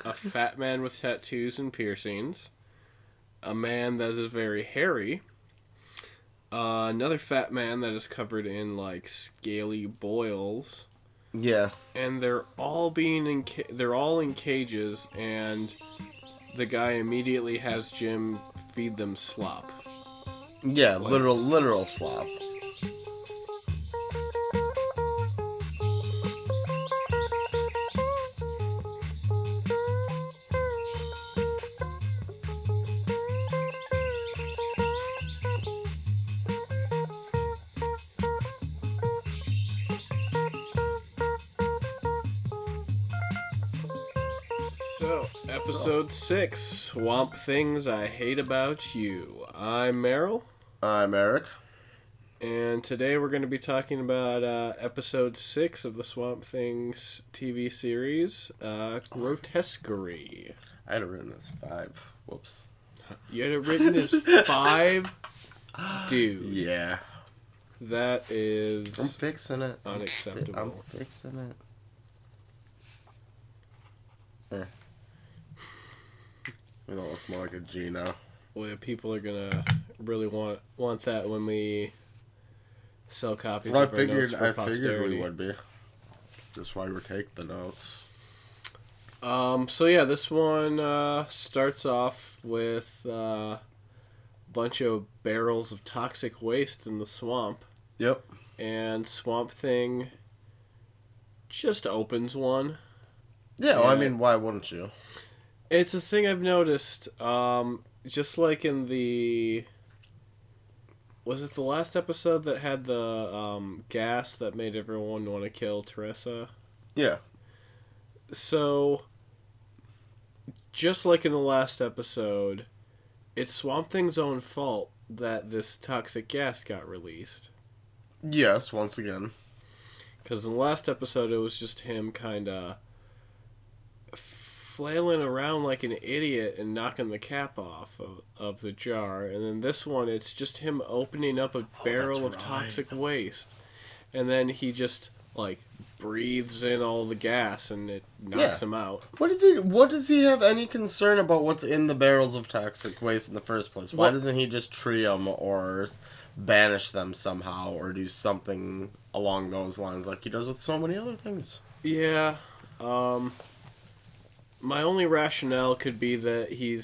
a fat man with tattoos and piercings, a man that is very hairy, another fat man that is covered in like scaly boils, Yeah. and they're all they're all in cages, and the guy immediately has Jim feed them slop. Yeah, Like, literal slop. so, episode 6, Swamp Things I Hate About You. I'm Meryl, I'm Eric. and today we're going to be talking about episode 6 of the Swamp Things TV series, Grotesquerie. I had it written as 5. Whoops. You had it written as 5? Dude. Yeah. That is I'm fixing it. unacceptable. I'm fixing it. We know it's more like a G now. Well, yeah, people are gonna really want that when we sell copies Well, of our notes for I figured posterity. we would be. That's why we're taking the notes. So yeah, this one starts off with a bunch of barrels of toxic waste in the swamp, Yep. and Swamp Thing just opens one. Yeah, well, I Yeah. mean, why wouldn't you? It's a thing I've noticed. Just like in the... Was it the last episode that had the gas that made everyone want to kill Teresa? Yeah. So, just like in the last episode, it's Swamp Thing's own fault that this toxic gas got released. Yes, once again. Because in the last episode, it was just him kind of flailing around like an idiot and knocking the cap off of the jar. And then this one, it's just him opening up a barrel of right. toxic waste. And then he just, like, breathes in all the gas and it knocks him out. What does he have any concern about what's in the barrels of toxic waste in the first place? Why Well- doesn't he just tree them or banish them somehow or do something along those lines like he does with so many other things? Yeah, my only rationale could be that he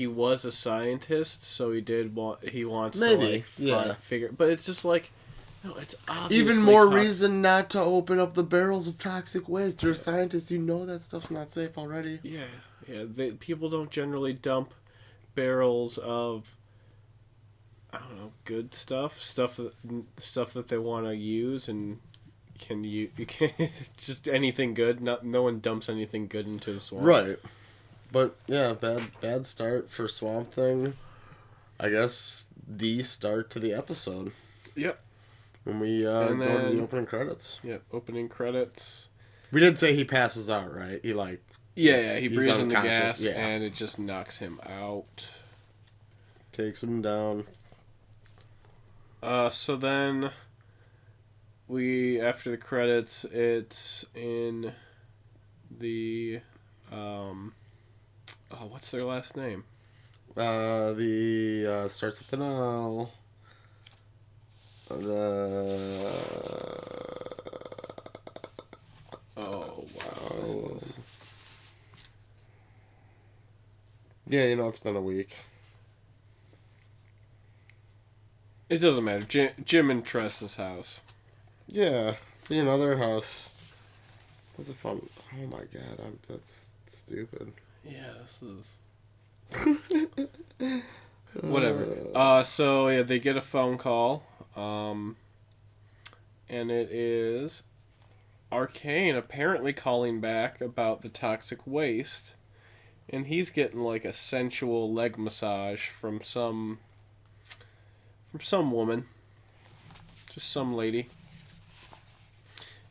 was a scientist, so he wants Maybe, to like yeah. figure. But it's just like, no, it's obviously Even more reason not to open up the barrels of toxic waste. You're a scientist, you know that stuff's not safe already. Yeah. People don't generally dump barrels of, I don't know, good stuff that they want to use and. You can just anything good. No one dumps anything good into the swamp. Right. But yeah, bad start for Swamp Thing. I guess the start to the episode. Yep. When we go to the opening credits. Yep. Opening credits. We did say he passes out, right? He Yeah, he he's breathes in the unconscious, gas yeah. and it just knocks him out. takes him down. So then after the credits, it's in the what's their last name? Starts with an L. Oh wow, this is... Yeah, it's been a week. It doesn't matter. Jim and Tress's house. Yeah, their house. That's a fun. Oh my god, that's stupid. Yeah, this is... Whatever. So yeah, they get a phone call. And it is Arcane apparently calling back about the toxic waste. And he's getting like a sensual leg massage from some woman. Just some lady.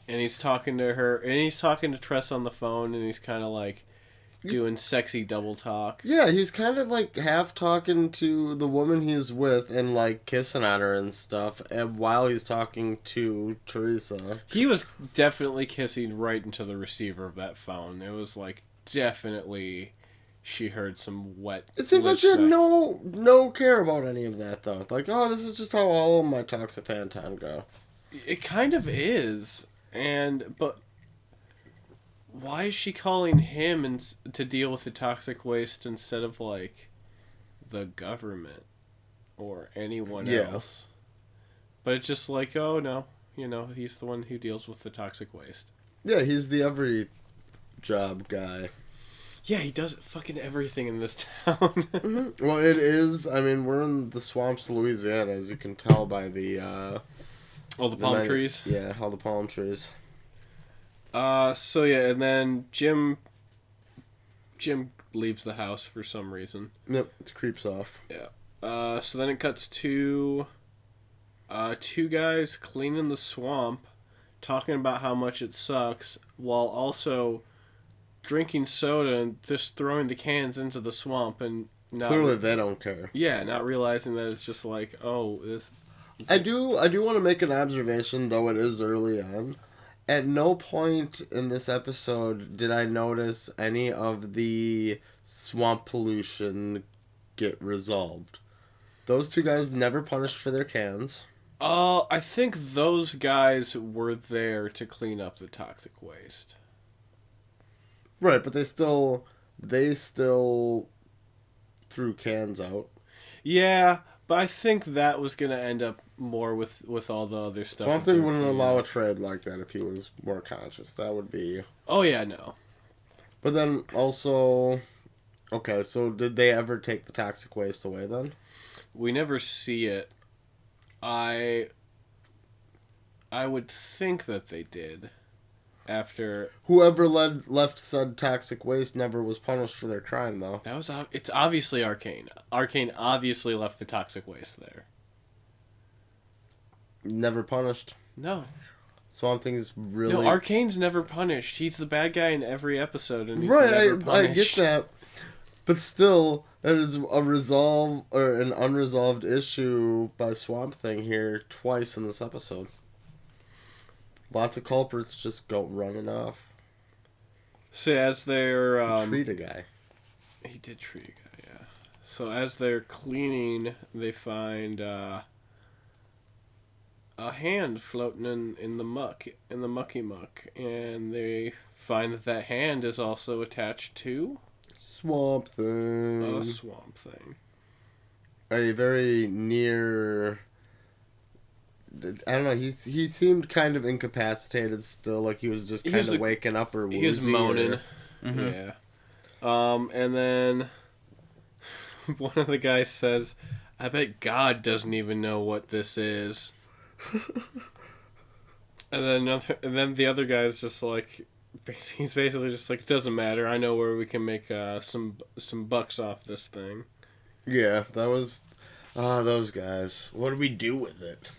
And he's talking to her, and he's talking to Tress on the phone, and he's kind of like, doing sexy double talk. Yeah, he's kind of like half talking to the woman he's with and like kissing on her and stuff, and while he's talking to Teresa. He was definitely kissing right into the receiver of that phone. It was like definitely she heard some wet. It seems like she had lip no care about any of that though. Like, oh, this is just how all of my talks at Tantan go. It kind of is, but why is she calling him to deal with the toxic waste instead of like the government or anyone else? But it's just like, oh no, he's the one who deals with the toxic waste. Yeah, he's the every job guy. Yeah, he does fucking everything in this town. Mm-hmm. Well, it is. I mean, we're in the swamps of Louisiana, as you can tell by the all the palm trees. Yeah, all the palm trees. So yeah, and then Jim leaves the house for some reason. Yep, it creeps off. Yeah. So then it cuts to two guys cleaning the swamp, talking about how much it sucks, while also drinking soda and just throwing the cans into the swamp and clearly they don't care. Yeah, not realizing that it's just like, oh, this. I do want to make an observation, though it is early on. At no point in this episode did I notice any of the swamp pollution get resolved. Those two guys never punished for their cans. I think those guys were there to clean up the toxic waste. Right, but they still threw cans out. Yeah, but I think that was going to end up more with all the other stuff. Swamp Thing wouldn't allow a trade like that if he was more conscious. That would be... Oh, yeah, no. But then also... Okay, so did they ever take the toxic waste away then? We never see it. I would think that they did. After whoever left said toxic waste never was punished for their crime, though. It's obviously Arcane. Arcane obviously left the toxic waste there. Never punished. No. Swamp Thing is really... No, Arcane's never punished. He's the bad guy in every episode, and he's right, never punished. I get that. But still, that is an unresolved issue by Swamp Thing here twice in this episode. Lots of culprits just go running off. So as they're... treat a guy. He did treat a guy, yeah. So as they're cleaning, they find a hand floating in the muck, in the mucky muck. And they find that hand is also attached to... Swamp Thing. A Swamp Thing. A very near... I don't know, he seemed kind of incapacitated still, like he was just kind of waking up or woozy. He was moaning. Mm-hmm. Yeah. And then one of the guys says, I bet God doesn't even know what this is. and then the other guy's just like, he's basically just like, it doesn't matter, I know where we can make some bucks off this thing. Yeah, that was... those guys. What do we do with it?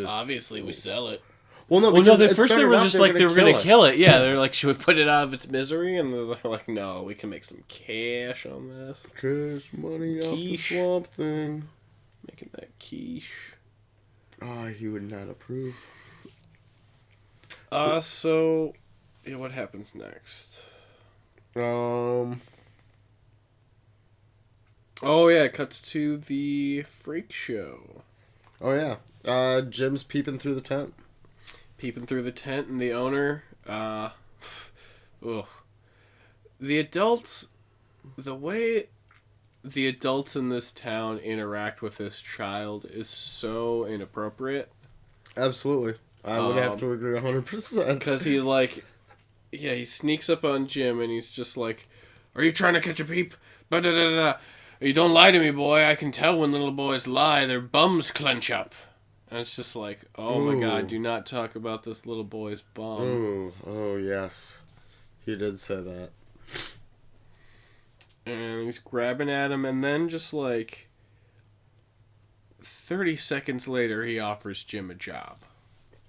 Obviously, we sell it. Well, no, at first they were just like, they were going to kill it. Yeah, they're like, should we put it out of its misery? And they're like, no, we can make some cash on this. Cash money off the Swamp Thing. Making that quiche. He would not approve. So yeah, what happens next? Oh, yeah, it cuts to the freak show. Oh, yeah. Jim's peeping through the tent. Peeping through the tent, and the owner, ugh. The adults, the way the adults in this town interact with this child is so inappropriate. Absolutely. I would have to agree 100%. Because he, like, yeah, he sneaks up on Jim, and he's just like, are you trying to catch a peep? Ba-da-da-da. You don't lie to me, boy. I can tell when little boys lie. Their bums clench up. And it's just like, oh my God, do not talk about this little boy's bum. Ooh. Oh, yes. He did say that. And he's grabbing at him, and then just like 30 seconds later, he offers Jim a job.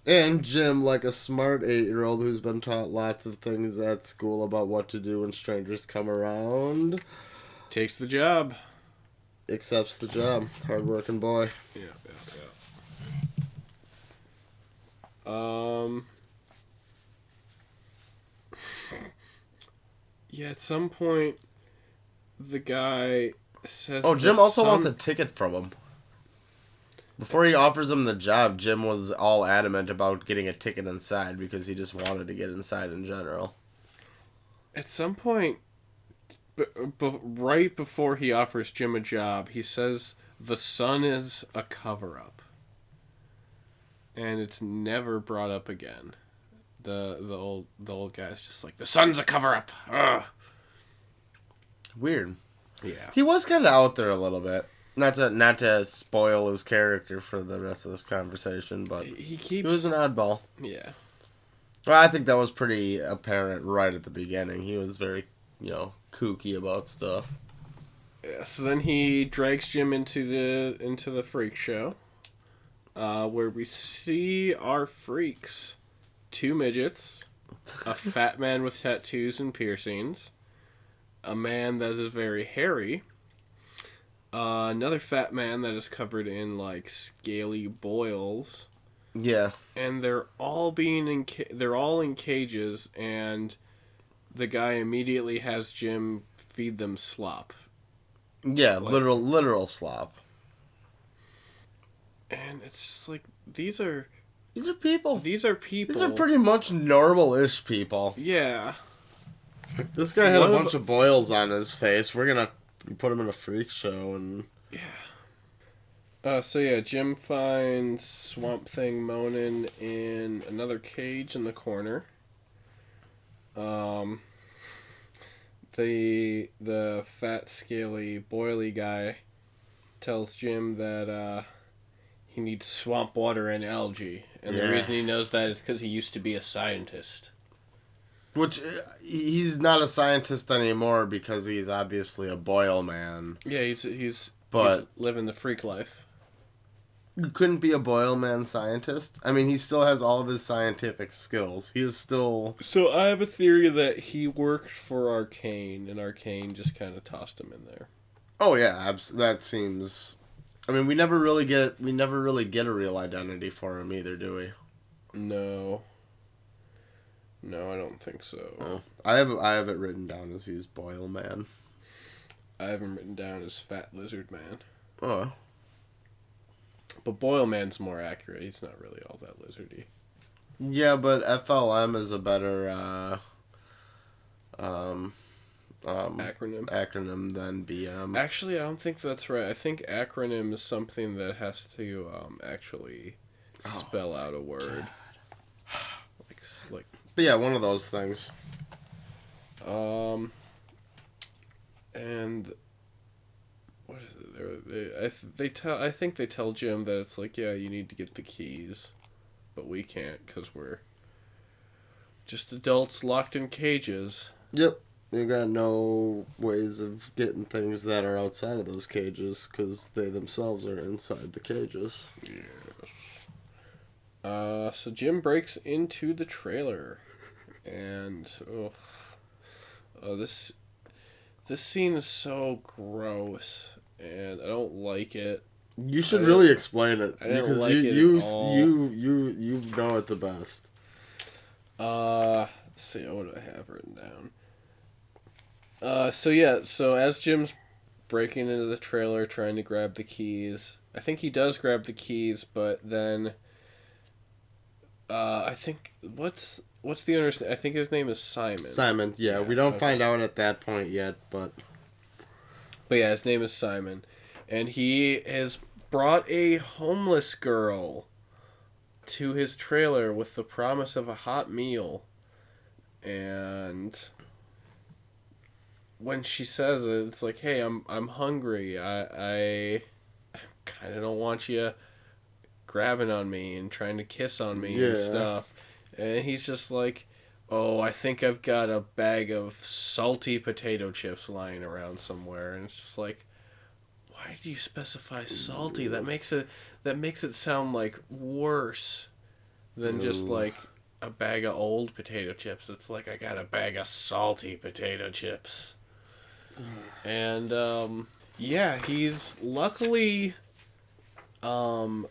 And Jim, like a smart 8-year-old who's been taught lots of things at school about what to do when strangers come around, Takes the job. accepts the job. Hard-working boy. Yeah. Yeah, at some point, the guy says... Oh, Jim also wants a ticket from him. Before he offers him the job, Jim was all adamant about getting a ticket inside because he just wanted to get inside in general. At some point, right before he offers Jim a job, he says the sun is a cover-up. And it's never brought up again. The old guy's just like, the sun's a cover-up. Ugh. Weird. Yeah. He was kind of out there a little bit. Not to spoil his character for the rest of this conversation, but he was an oddball. Yeah. Well, I think that was pretty apparent right at the beginning. He was very, kooky about stuff. Yeah. So then he drags Jim into the freak show, where we see our freaks: 2 midgets, a fat man with tattoos and piercings, a man that is very hairy. Another fat man that is covered in like scaly boils. Yeah. And they're all they're all in cages, and the guy immediately has Jim feed them slop. Yeah, literal slop. And it's like these are people. These are people. These are pretty much normal-ish people. Yeah. This guy had a bunch of boils on his face. We're gonna put him in a freak show and... Yeah. So yeah, Jim finds Swamp Thing moaning in another cage in the corner. The fat, scaly, boily guy tells Jim that he needs swamp water and algae, and the reason he knows that is because he used to be a scientist. Which, he's not a scientist anymore because he's obviously a boil man. Yeah, he's living the freak life. You couldn't be a boil man scientist? I mean, he still has all of his scientific skills. He is still... So I have a theory that he worked for Arcane, and Arcane just kind of tossed him in there. Oh yeah, that seems... I mean, we never really get a real identity for him either, do we? No, I don't think so. Oh. I have it written down as he's boil man. I have him written down as fat lizard man. Oh. But boil man's more accurate. He's not really all that lizardy. Yeah, but FLM is a better acronym than BM. Actually, I don't think that's right. I think acronym is something that has to actually spell out a word. Like. But yeah, one of those things. And what is it? I think they tell Jim that it's like, yeah, you need to get the keys, but we can't because we're just adults locked in cages. Yep. You got no ways of getting things that are outside of those cages because they themselves are inside the cages. Yes. So Jim breaks into the trailer, and this scene is so gross, and I don't like it. You should really explain it because like you know it the best. Let's see, what do I have written down? So as Jim's breaking into the trailer trying to grab the keys, I think he does grab the keys, but then I think what's the owner's name? I think his name is Simon. Simon, yeah. We don't find out at that point yet, but yeah, his name is Simon, and he has brought a homeless girl to his trailer with the promise of a hot meal, and when she says it, it's like, hey, I'm hungry. I kind of don't want you grabbing on me and trying to kiss on me and stuff. And he's just like, oh, I think I've got a bag of salty potato chips lying around somewhere. And it's just like, why do you specify salty? That makes it sound like worse than just Ooh. like a bag of old potato chips. It's like I got a bag of salty potato chips. And yeah, he's luckily oh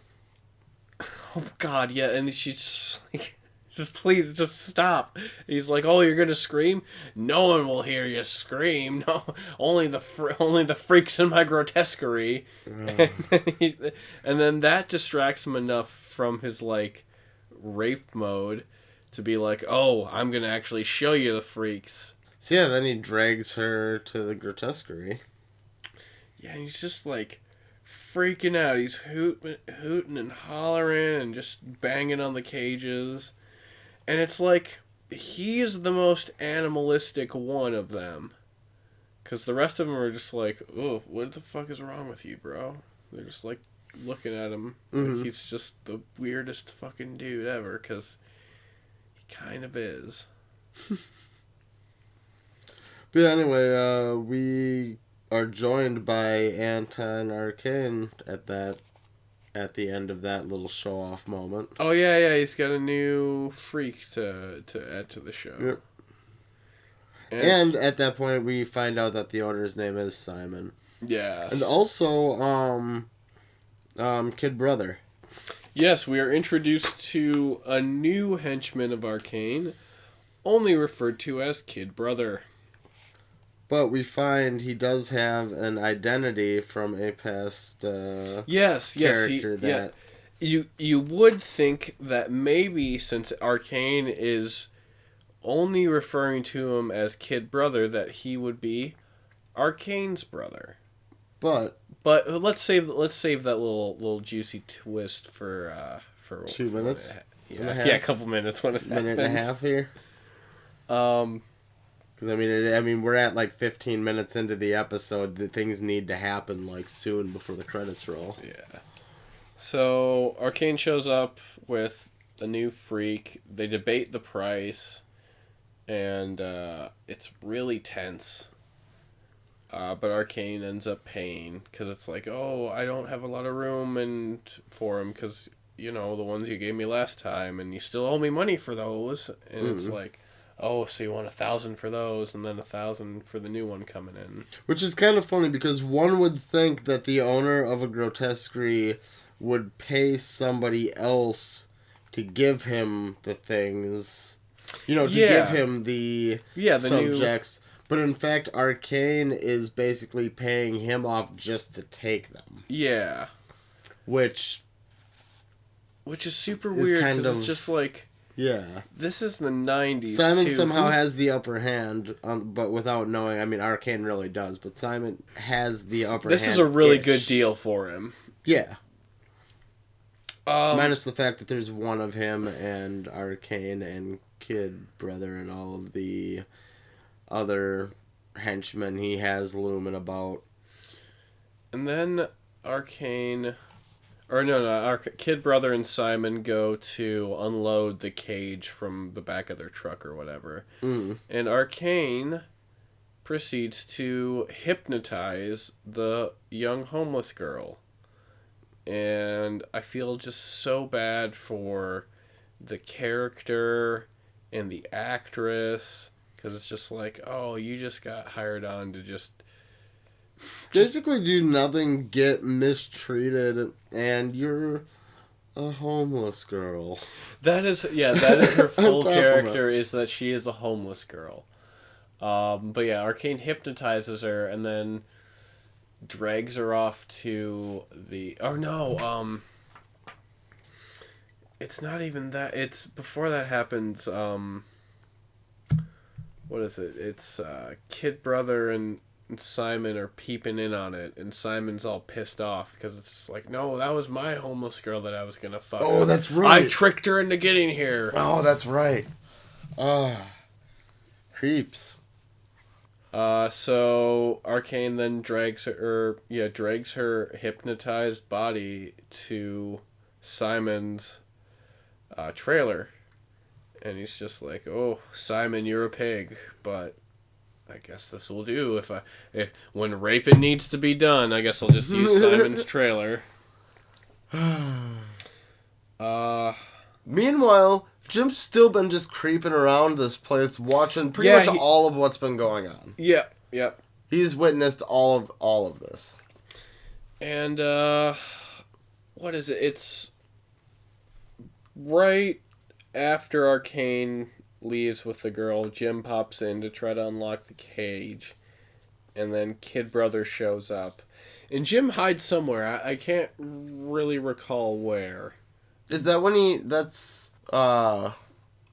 god, yeah, and she's just like, just please just stop. He's like, "Oh, you're going to scream? No one will hear you scream. No, only the freaks in my grotesquerie." And then that distracts him enough from his like rape mode to be like, "Oh, I'm going to actually show you the freaks." So yeah, then he drags her to the grotesquerie. Yeah, and he's just like freaking out. He's hooting and hollering and just banging on the cages. And it's like he's the most animalistic one of them. Because the rest of them are just like, "Oh, what the fuck is wrong with you, bro?" They're just like looking at him like he's just the weirdest fucking dude ever. Because he kind of is. But anyway, we are joined by Anton Arcane at the end of that little show off moment. Oh yeah, he's got a new freak to add to the show. Yep. And at that point, we find out that the owner's name is Simon. Yeah. And also, Kid Brother. Yes, we are introduced to a new henchman of Arcane, only referred to as Kid Brother. But we find he does have an identity from a past character that... Yeah. You would think that maybe since Arcane is only referring to him as Kid Brother, that he would be Arcane's brother. But let's save that little juicy twist for 2 minutes. A couple minutes when it minute and a half here. Because I mean, we're at like 15 minutes into the episode. The things need to happen like soon before the credits roll. Yeah. So Arcane shows up with a new freak. They debate the price, and it's really tense. But Arcane ends up paying because it's like, "Oh, I don't have a lot of room for him because the ones you gave me last time, and you still owe me money for those." And it's like, "Oh, so you want 1,000 for those, and then 1,000 for the new one coming in." Which is kind of funny because one would think that the owner of a grotesquerie would pay somebody else to give him the things, to give him the subjects. But in fact, Arcane is basically paying him off just to take them. Yeah. Which is super weird kind because of... it's just like... Yeah. This is the 90s, Simon somehow has the upper hand, but without knowing. I mean, Arcane really does, but Simon has the upper hand. This is a really good deal for him. Yeah. Minus the fact that there's one of him and Arcane and Kid Brother and all of the other henchmen he has looming about. And then Arcane... Our Kid Brother and Simon go to unload the cage from the back of their truck or whatever. And Arcane proceeds to hypnotize the young homeless girl. And I feel just so bad for the character and the actress, because it's just like, oh, you just got hired on to just basically do nothing, get mistreated, and you're a homeless girl. That is her full character, is that she is a homeless girl. But yeah, Arcane hypnotizes her and then drags her off to the... Oh no, it's not even that. It's before that happens. What is it? It's Kid Brother and Simon are peeping in on it, and Simon's all pissed off because it's like, no, that was my homeless girl that I was gonna fuck. Oh, that's right. I tricked her into getting here. Oh, that's right. Creeps. So Arcane then drags her hypnotized body to Simon's trailer, and he's just like, "Oh, Simon, you're a pig, but I guess this will do. If when raping needs to be done, I guess I'll just use Simon's trailer." Meanwhile, Jim's still been just creeping around this place, watching pretty much all of what's been going on. Yeah, yeah. He's witnessed all of this. And, what is it? It's right after Arcane leaves with the girl, Jim pops in to try to unlock the cage. And then Kid Brother shows up. And Jim hides somewhere. I can't really recall where. Is that when he... That's... No.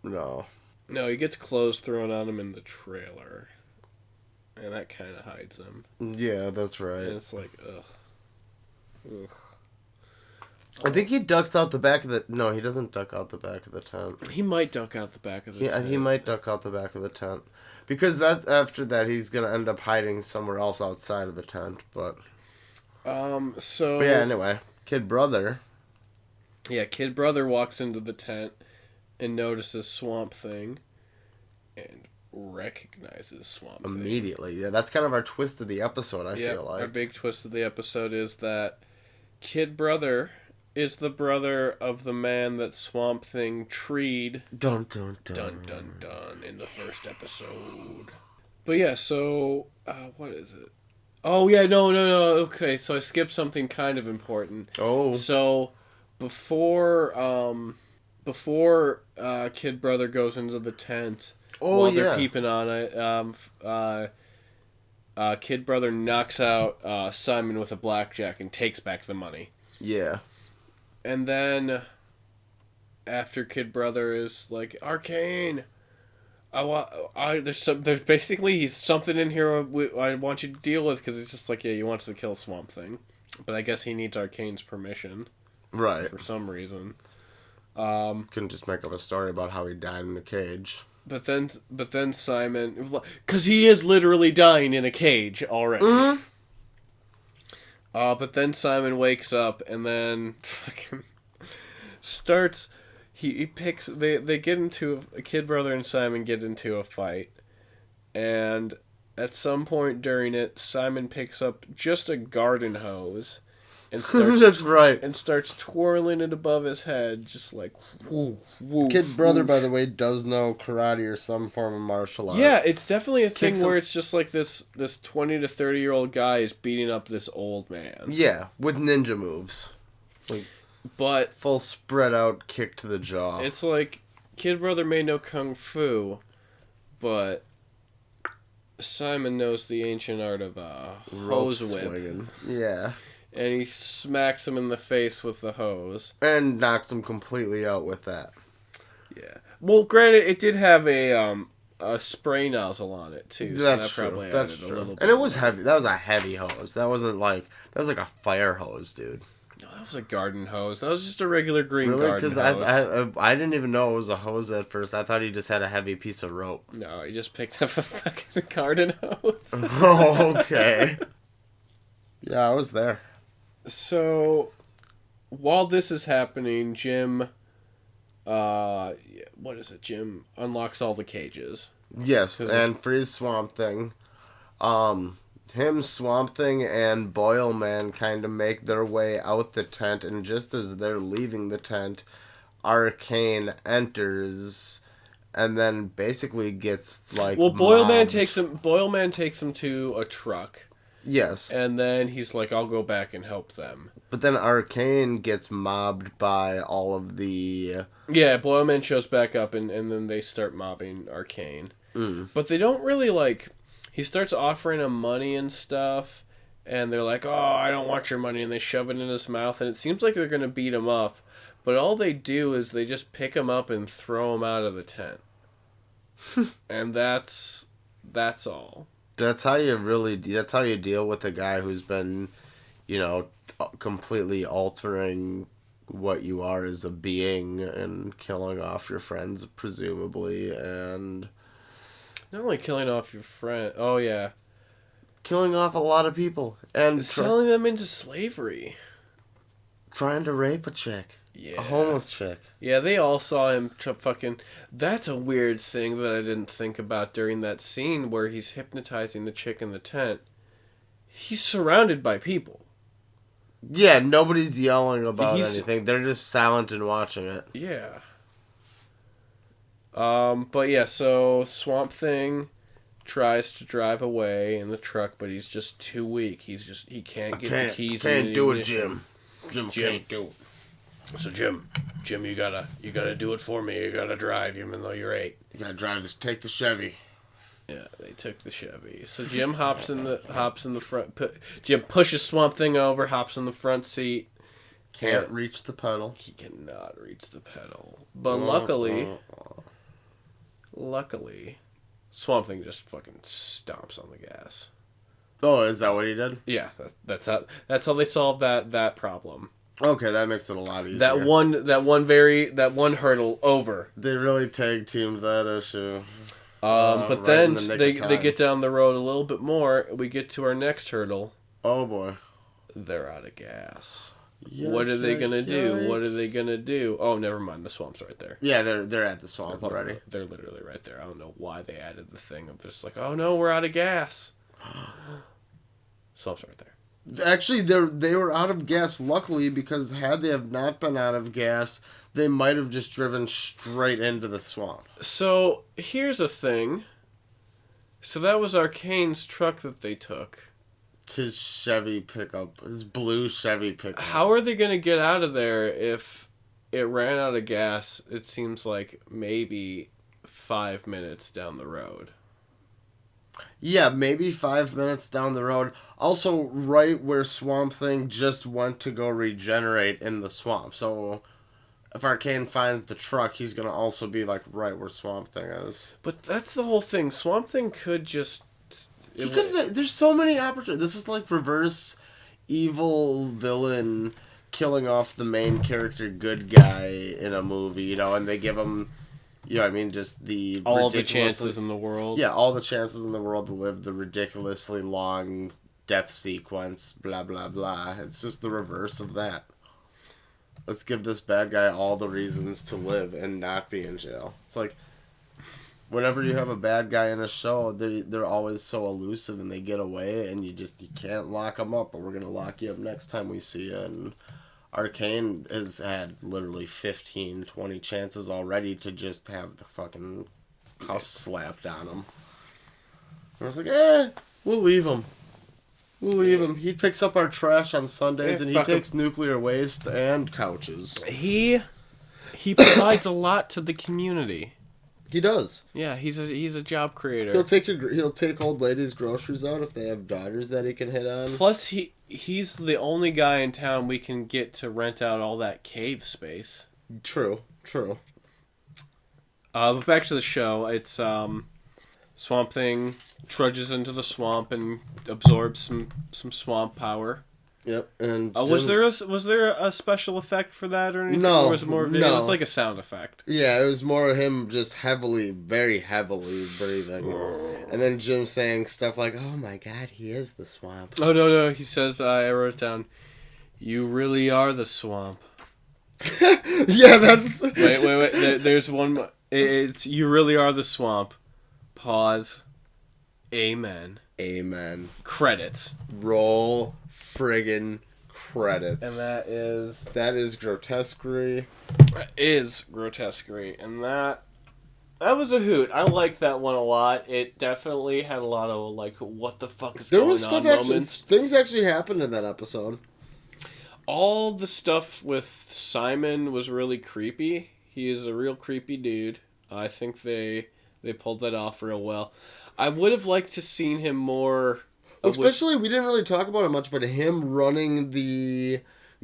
No, he gets clothes thrown on him in the trailer. And that kind of hides him. Yeah, that's right. And it's like, ugh. Ugh. I think he ducks out the back of the... No, he doesn't duck out the back of the tent. He might duck out the back of the tent. He might duck out the back of the tent. Because after that, he's going to end up hiding somewhere else outside of the tent, but... But yeah, anyway. Kid Brother. Yeah, Kid Brother walks into the tent and notices Swamp Thing. And recognizes Swamp Thing. Immediately. Yeah, that's kind of our twist of the episode, I feel like. Our big twist of the episode is that Kid Brother is the brother of the man that Swamp Thing treed. Dun, dun, dun. Dun, dun, dun, in the first episode. But yeah, so, what is it? Oh, yeah, no, okay, so I skipped something kind of important. Oh. So, before Kid Brother goes into the tent, while they're peeping on it, Kid Brother knocks out Simon with a blackjack and takes back the money. Yeah. And then, after Kid Brother is like, Arcane, there's basically something in here I want you to deal with, because it's just like, yeah, he wants to kill Swamp Thing. But I guess he needs Arcane's permission. Right. For some reason. Couldn't just make up a story about how he died in the cage. But then Simon, because he is literally dying in a cage already. Mm-hmm. But then Simon wakes up and then fucking starts. He picks. They get into Kid Brother and Simon get into a fight, and at some point during it, Simon picks up just a garden hose. And starts, that's right. And starts twirling it above his head, just like, woo, woo. Kid Brother, by the way, does know karate or some form of martial art. Yeah, it's definitely a thing where it's just like this 20 to 30-year-old guy is beating up this old man. Yeah, with ninja moves. But full spread out kick to the jaw. It's like Kid Brother may know kung fu, but Simon knows the ancient art of hose whip. Swinging. Yeah. And he smacks him in the face with the hose. And knocks him completely out with that. Yeah. Well, granted, it did have a spray nozzle on it, too. That's so that probably true. That's added true. A little bit. And it was heavy. That was a heavy hose. That wasn't like... That was like a fire hose, dude. No, that was a garden hose. That was just a regular green really? garden hose. Because I didn't even know it was a hose at first. I thought he just had a heavy piece of rope. No, he just picked up a fucking garden hose. Oh, okay. Yeah, I was there. So, while this is happening, Jim, what is it? Jim unlocks all the cages. Yes, and frees Swamp Thing. Him, Swamp Thing, and Boil Man kind of make their way out the tent, and just as they're leaving the tent, Arcane enters, and then basically gets like. Well, Boil Man takes him to a truck. Yes. And then he's like, I'll go back and help them. But then Arcane gets mobbed by all of the... Yeah, Boilman shows back up and then they start mobbing Arcane. Mm. But they don't really, like... He starts offering him money and stuff, and they're like, oh, I don't want your money, and they shove it in his mouth, and it seems like they're going to beat him up. But all they do is they just pick him up and throw him out of the tent. And that's all. That's how you deal with a guy who's been, completely altering what you are as a being and killing off your friends, presumably, and... Not only killing off your friend... Oh, yeah. Killing off a lot of people. And selling them into slavery. Trying to rape a chick. Yeah. A homeless chick. Yeah, they all saw him fucking... That's a weird thing that I didn't think about during that scene where he's hypnotizing the chick in the tent. He's surrounded by people. Yeah, nobody's yelling about anything. They're just silent and watching it. Yeah. But yeah, so Swamp Thing tries to drive away in the truck, but he's just too weak. He can't get the keys. Can't in the do it, ignition. Jim. Can't do it. So Jim, you gotta do it for me. You gotta drive, even though you're 8. You gotta drive this. Take the Chevy. Yeah, they took the Chevy. So Jim hops in the front. Jim pushes Swamp Thing over, hops in the front seat. Can't reach the pedal. He cannot reach the pedal. But luckily, Swamp Thing just fucking stomps on the gas. Oh, is that what he did? Yeah, that's how they solved that problem. Okay, that makes it a lot easier. That one hurdle over. They really tag teamed that issue. But right then they get down the road a little bit more. We get to our next hurdle. Oh boy, they're out of gas. Yikes, What are they gonna do? yikes. What are they gonna do? Oh, never mind. The swamp's right there. Yeah, they're at the swamp already. They're literally right there. I don't know why they added the thing of just like, oh no, we're out of gas. Swamp's right there. Actually, they were out of gas. Luckily, because had they have not been out of gas, they might have just driven straight into the swamp. So here's a thing. So that was Arcane's truck that they took. His Chevy pickup, his blue Chevy pickup. How are they gonna get out of there if it ran out of gas? It seems like maybe 5 minutes down the road. Yeah, maybe 5 minutes down the road. Also, right where Swamp Thing just went to go regenerate in the swamp. So, if Arcane finds the truck, he's gonna also be like right where Swamp Thing is. But that's the whole thing. Swamp Thing could just. There's so many opportunities. This is like reverse evil villain killing off the main character good guy in a movie, and they give him, I mean, just the all the chances in the world. Yeah, all the chances in the world to live the ridiculously long death sequence, blah, blah, blah. It's just the reverse of that. Let's give this bad guy all the reasons to live and not be in jail. It's like, whenever you have a bad guy in a show, they're always so elusive and they get away, and you can't lock them up, but we're going to lock you up next time we see you. And Arcane has had literally 15, 20 chances already to just have the fucking cuffs slapped on him. And I was like, we'll leave him. We'll leave him. He picks up our trash on Sundays, and he takes nuclear waste and couches. He provides a lot to the community. He does. Yeah, he's a job creator. He'll take old ladies' groceries out if they have daughters that he can hit on. Plus, he's the only guy in town we can get to rent out all that cave space. True. But back to the show. It's Swamp Thing trudges into the swamp and absorbs some swamp power. Yep. And was there a special effect for that or anything? No. Or was it more? It was like a sound effect. Yeah, it was more him just very heavily breathing, and then Jim saying stuff like, "Oh my God, he is the swamp." Oh no! He says, I wrote it down. You really are the swamp. Yeah, that's. Wait. There's one more. It's you really are the swamp. Pause. Amen. Credits. Roll friggin' credits. And that is grotesquerie. And that was a hoot. I liked that one a lot. It definitely had a lot of like, what the fuck is going on moments. Things actually happened in that episode. All the stuff with Simon was really creepy. He is a real creepy dude. I think they pulled that off real well. I would have liked to seen him more. Especially, we didn't really talk about it much, but him running the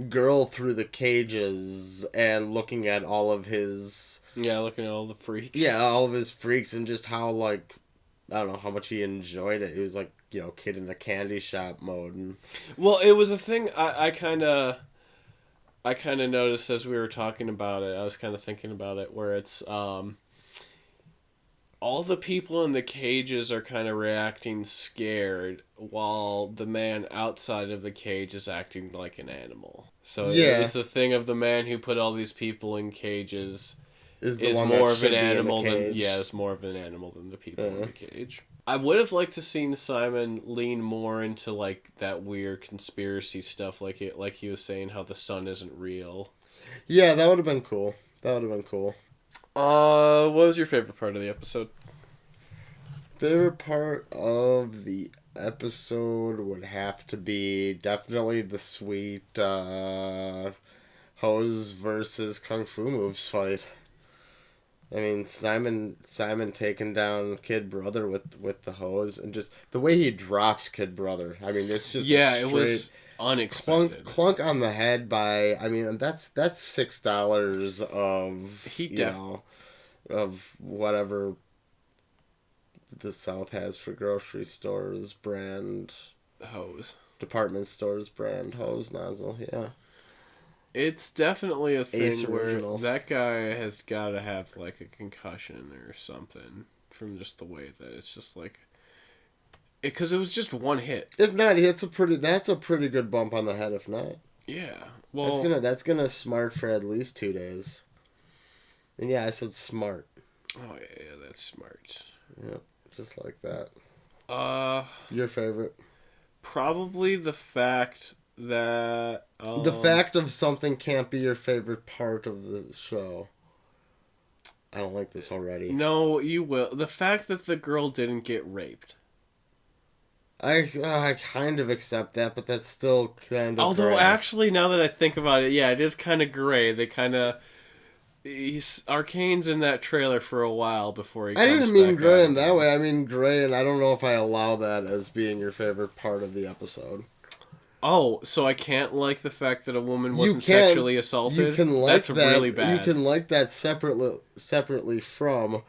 girl through the cages and looking at all of his... Yeah, looking at all the freaks. Yeah, all of his freaks, and just how, like, I don't know, how much he enjoyed it. He was like, kid in a candy shop mode. And... Well, it was a thing I kind of noticed as we were talking about it. I was kind of thinking about it, where it's... all the people in the cages are kind of reacting scared, while the man outside of the cage is acting like an animal. So it's a thing of the man who put all these people in cages is more of an animal than is more of an animal than the people in the cage. I would have liked to seen Simon lean more into like that weird conspiracy stuff, like he was saying how the sun isn't real. Yeah, that would have been cool. What was your favorite part of the episode? Favorite part of the episode would have to be definitely the sweet hose versus kung fu moves fight. I mean, Simon taking down Kid Brother with the hose, and just the way he drops Kid Brother. I mean, it's just it was unexpected. Clunk on the head by. I mean, that's $6 of of whatever the South has for grocery stores brand hose, department stores brand hose nozzle. Yeah. It's definitely a thing Ace where original. that guy has got to have like a concussion or something from just the way that it's just like, because it was just one hit. If not, that's a pretty good bump on the head. If not, yeah, well, that's gonna smart for at least 2 days. And yeah, I said smart. Oh yeah, that's smart. Yep, just like that. Your favorite? Probably the fact that the fact of something can't be your favorite part of the show. I don't like this already. No, you will. The fact that the girl didn't get raped. I kind of accept that, but that's still kind of Although, gray. actually, now that I think about it, yeah, it is kind of gray. They kind of... Arcane's in that trailer for a while before he comes I didn't mean back gray out. in that way. I mean gray, and I don't know if I allow that as being your favorite part of the episode. Oh, so I can't like the fact that a woman wasn't sexually assaulted? You can like That's that. really bad. You can like that separately from,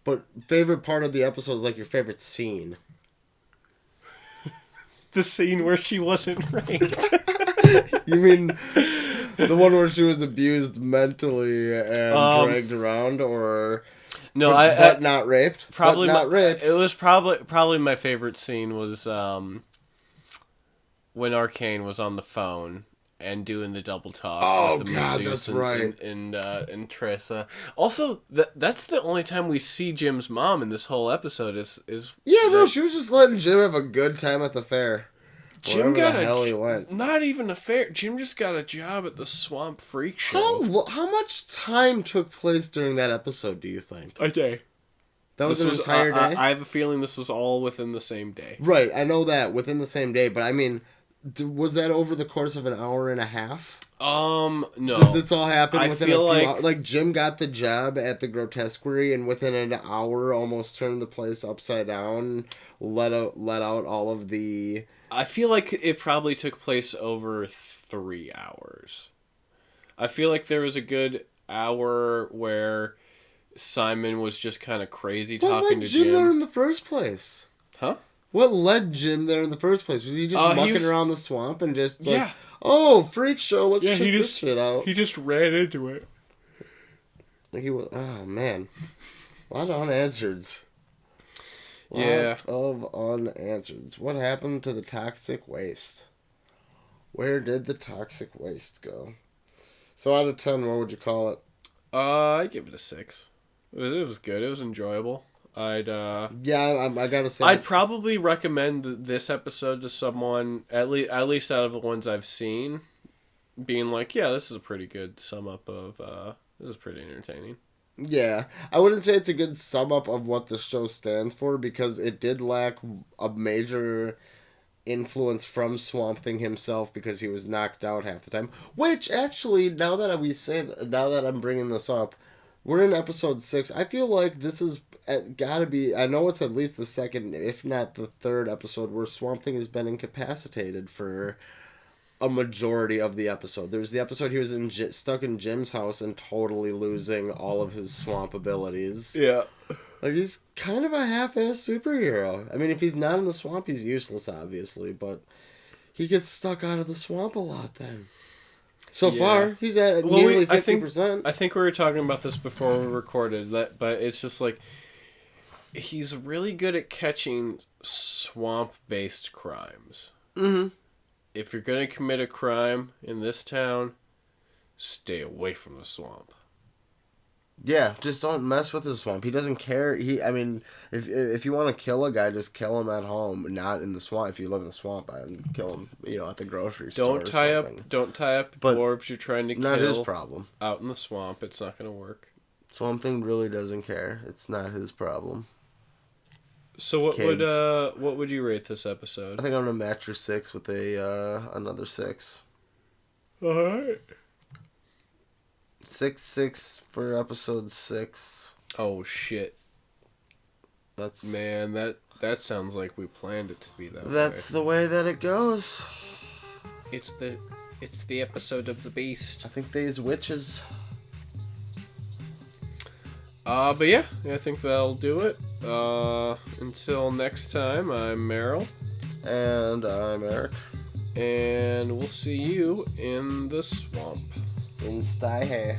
but favorite part of the episode is like your favorite scene. The scene where she wasn't raped. You mean the one where she was abused mentally and dragged around, or no? But not raped. Probably not raped. It was probably my favorite scene was when Arcane was on the phone and doing the double talk. Oh with the God, masseuse that's right. And Trissa. Also, that's the only time we see Jim's mom in this whole episode. Is She was just letting Jim have a good time at the fair. Jim got the hell he went. Not even a fair. Jim just got a job at the Swamp Freak Show. How much time took place during that episode? Do you think? A day. That was an entire day. I have a feeling this was all within the same day. Right, I know that within the same day, but I mean, was that over the course of an hour and a half? No. This all happened within a few hours. Like Jim got the job at the Grotesquerie, and within an hour, almost turned the place upside down. Let out all of the. I feel like it probably took place over 3 hours. I feel like there was a good hour where Simon was just kind of crazy talking to Jim. What led Jim there in the first place? Huh? What led Jim there in the first place? Was he just mucking around the swamp and just like, oh, freak show, let's check this shit out? He just ran into it. He was, oh, man. A lot of unanswereds. What happened to the toxic waste? Where did the toxic waste go? So out of 10, what would you call it? I give it a 6. It was good. It was enjoyable. I gotta say, I'd probably recommend this episode to someone at least out of the ones I've seen, being like, yeah, this is a pretty good sum up of this is pretty entertaining. Yeah, I wouldn't say it's a good sum up of what the show stands for, because it did lack a major influence from Swamp Thing himself, because he was knocked out half the time. Which, actually, now that I'm bringing this up, we're in episode 6. I feel like this is gotta be, I know it's at least the second, if not the third episode where Swamp Thing has been incapacitated for a majority of the episode. There's the episode he was stuck in Jim's house and totally losing all of his swamp abilities. Yeah. Like, he's kind of a half-ass superhero. I mean, if he's not in the swamp, he's useless, obviously, but he gets stuck out of the swamp a lot then. So far, he's at nearly 50%. I think we were talking about this before we recorded, but it's just like, he's really good at catching swamp-based crimes. Mm-hmm. If you're going to commit a crime in this town, stay away from the swamp. Yeah, just don't mess with the swamp. He doesn't care. If you want to kill a guy, just kill him at home, not in the swamp. If you live in the swamp, and kill him, at the grocery store. Don't tie up the dwarves you're trying to kill. Not his problem. Out in the swamp, it's not going to work. Swamp Thing really doesn't care. It's not his problem. So what would you rate this episode? I think I'm gonna match your 6 with another 6. All right. 6 for episode 6. Oh shit! That's Man, that sounds like we planned it to be that way. That's the way that it goes. It's the episode of the beast. I think these witches. But yeah, I think that'll do it. Until next time, I'm Meryl. And I'm Eric. And we'll see you in the swamp. In Stye.